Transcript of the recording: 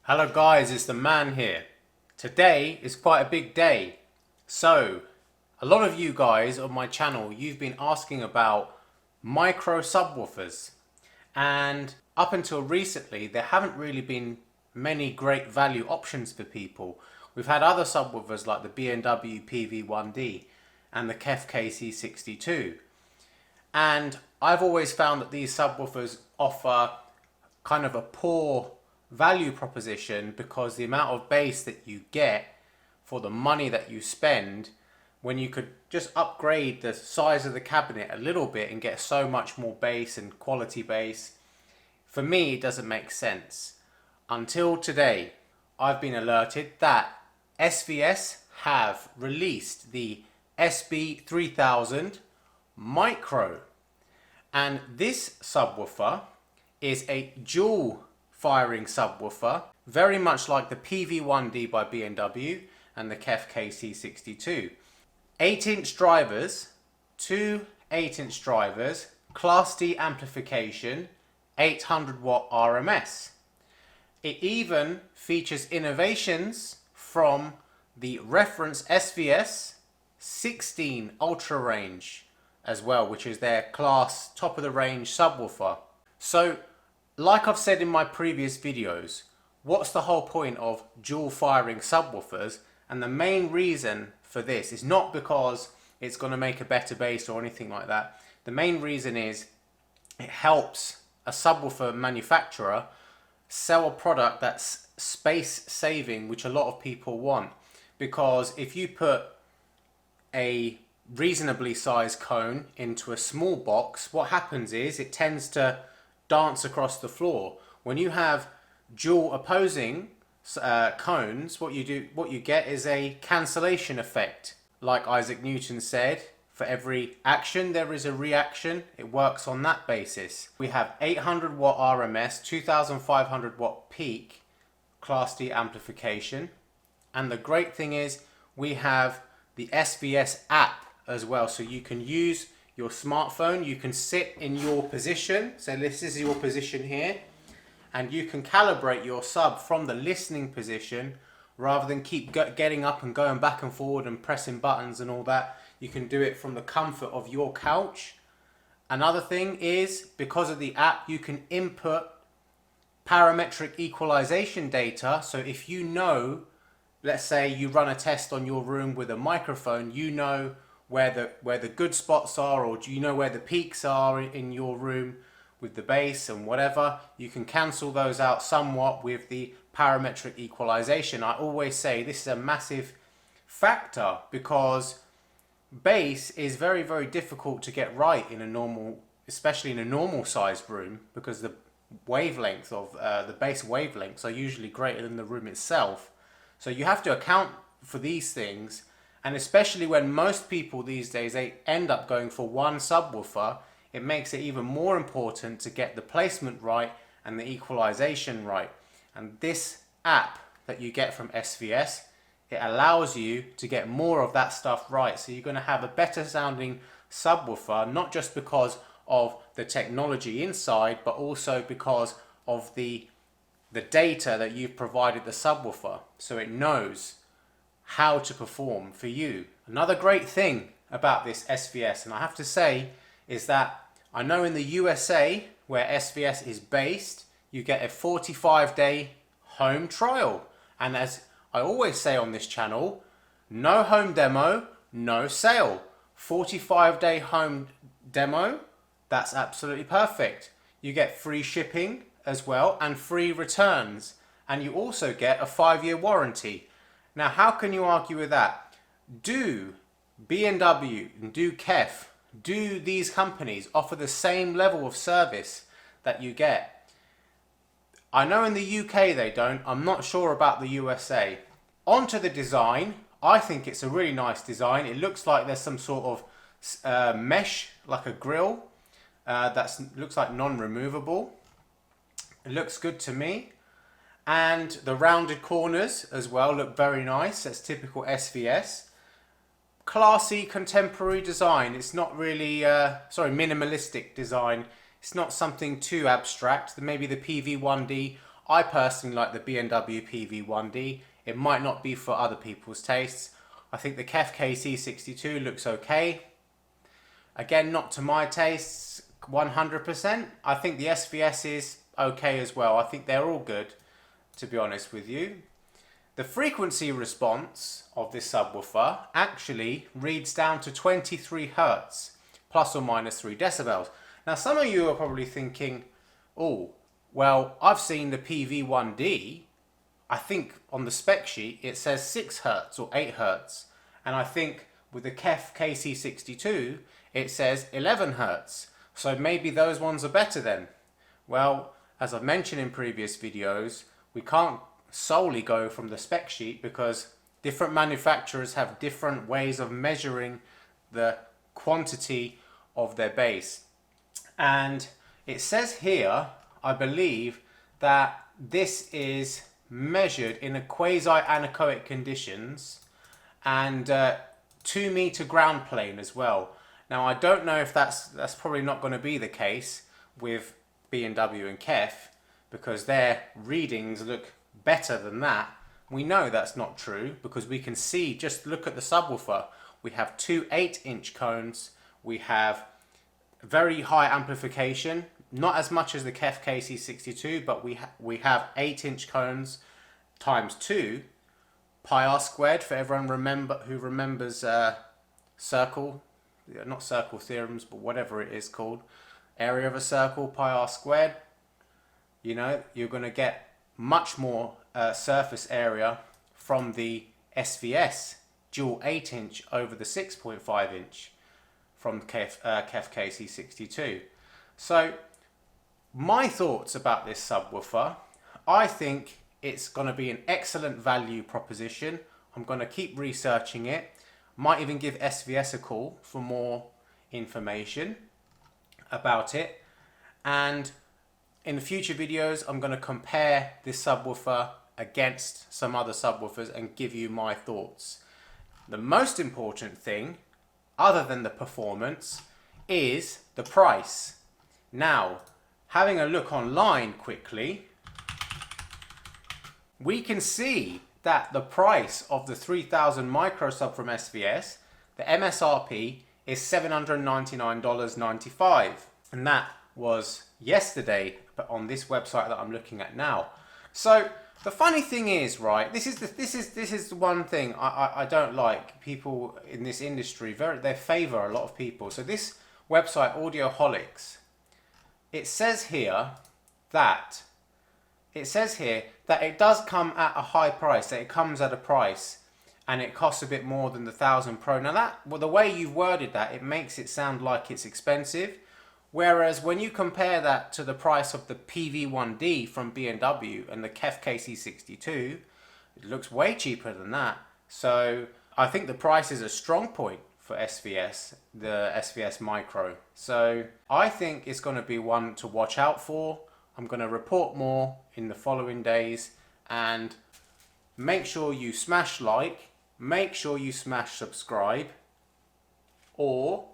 Hello guys, it's the man here. Today is quite a big day. So, a lot of you guys on my channel, you've been asking about micro subwoofers. And up until recently, there haven't really been many great value options for people. We've had other subwoofers like the B&W PV1D and the KEF KC62. And I've always found that these subwoofers offer kind of a poor value proposition because the amount of bass that you get for the money that you spend, when you could just upgrade the size of the cabinet a little bit and get so much more bass and quality bass, for me it doesn't make sense. Until today, I've been alerted that SVS have released the SB3000 Micro, and this subwoofer is a dual firing subwoofer, very much like the PV1D by B&W and the KEF KC62. 8-inch drivers, two 8-inch drivers, Class D amplification, 800 watt RMS. It even features innovations from the reference SVS 16 Ultra range as well, which is their class top of the range subwoofer. So, like I've said in my previous videos, what's the whole point of dual firing subwoofers? And the main reason for this is not because it's going to make a better bass or anything like that. The main reason is it helps a subwoofer manufacturer sell a product that's space saving, which a lot of people want. Because if you put a reasonably sized cone into a small box, what happens is it tends to dance across the floor. When you have dual opposing cones, what you get is a cancellation effect. Like Isaac Newton said, for every action there is a reaction. It works on that basis. We have 800 watt RMS, 2500 watt peak, Class D amplification, and the great thing is we have the SVS app as well, so you can use your smartphone, you can sit in your position, so this is your position here, and you can calibrate your sub from the listening position rather than keep getting up and going back and forward and pressing buttons and all that. You can do it from the comfort of your couch. Another thing is, because of the app, you can input parametric equalization data, so if you know, let's say you run a test on your room with a microphone, you know where the good spots are, or do you know where the peaks are in your room with the bass and whatever, you can cancel those out somewhat with the parametric equalization. I always say this is a massive factor because bass is very, very difficult to get right in a normal, especially in a normal sized room, because the wavelength of the bass wavelengths are usually greater than the room itself. So you have to account for these things. And especially when most people these days, they end up going for one subwoofer, it makes it even more important to get the placement right and the equalization right. And this app that you get from SVS, it allows you to get more of that stuff right. So you're going to have a better sounding subwoofer, not just because of the technology inside, but also because of the data that you've provided the subwoofer. So it knows how to perform for you. Another great thing about this SVS, and I have to say, is that I know in the USA, where SVS is based, you get a 45-day home trial. And as I always say on this channel, no home demo, no sale. 45-day home demo, that's absolutely perfect. You get free shipping as well and free returns. And you also get a 5-year warranty. Now, how can you argue with that? Do B&W and do KEF, do these companies offer the same level of service that you get? I know in the UK they don't. I'm not sure about the USA. Onto the design. I think it's a really nice design. It looks like there's some sort of mesh, like a grill, that looks like non-removable. It looks good to me. And the rounded corners as well look very nice. That's typical SVS. Classy contemporary design. It's not really, minimalistic design. It's not something too abstract. Maybe the PV1D I personally like the B&W PV1D. It might not be for other people's tastes. I think the KEF KC62 looks okay. Again, not to my tastes 100%. I think the SVS is okay as well. I think they're all good, to be honest with you. The frequency response of this subwoofer actually reads down to 23 Hertz, plus or minus 3 decibels. Now, some of you are probably thinking, oh, well, I've seen the PV1D. I think on the spec sheet it says 6 Hertz or 8 Hertz. And I think with the KEF KC62 it says 11 Hertz. So maybe those ones are better then. Well, as I've mentioned in previous videos, we can't solely go from the spec sheet because different manufacturers have different ways of measuring the quantity of their bass. And it says here, I believe, that this is measured in a quasi-anechoic conditions and 2 meter ground plane as well. Now I don't know if that's probably not going to be the case with B&W and KEF because their readings look better than that. We know that's not true because we can see, just look at the subwoofer. We have 2 8-inch cones. We have very high amplification, not as much as the KEF KC62, but we have 8-inch cones times 2 pi r squared for everyone who remembers circle, not circle theorems, but whatever it is called, area of a circle, pi r squared. You know, you're going to get much more surface area from the SVS dual 8-inch over the 6.5-inch from KEF KC62. So my thoughts about this subwoofer, I think it's going to be an excellent value proposition. I'm going to keep researching it. Might even give SVS a call for more information about it. And in the future videos, I'm going to compare this subwoofer against some other subwoofers and give you my thoughts. The most important thing, other than the performance, is the price. Now, having a look online quickly, we can see that the price of the 3000 micro sub from SVS, the MSRP, is $799.95, and that was yesterday, but on this website that I'm looking at now. So the funny thing is, right, this is the one thing I don't like. People in this industry, they favor a lot of people. So this website, Audioholics, it says here that it does come at a high price, that it comes at a price and it costs a bit more than the 1000 Pro. Now the way you've worded that, it makes it sound like it's expensive. Whereas when you compare that to the price of the PV1D from B&W and the KEF KC62, it looks way cheaper than that. So I think the price is a strong point for SVS, the SVS Micro. So I think it's going to be one to watch out for. I'm going to report more in the following days, and make sure you smash like, make sure you smash subscribe, or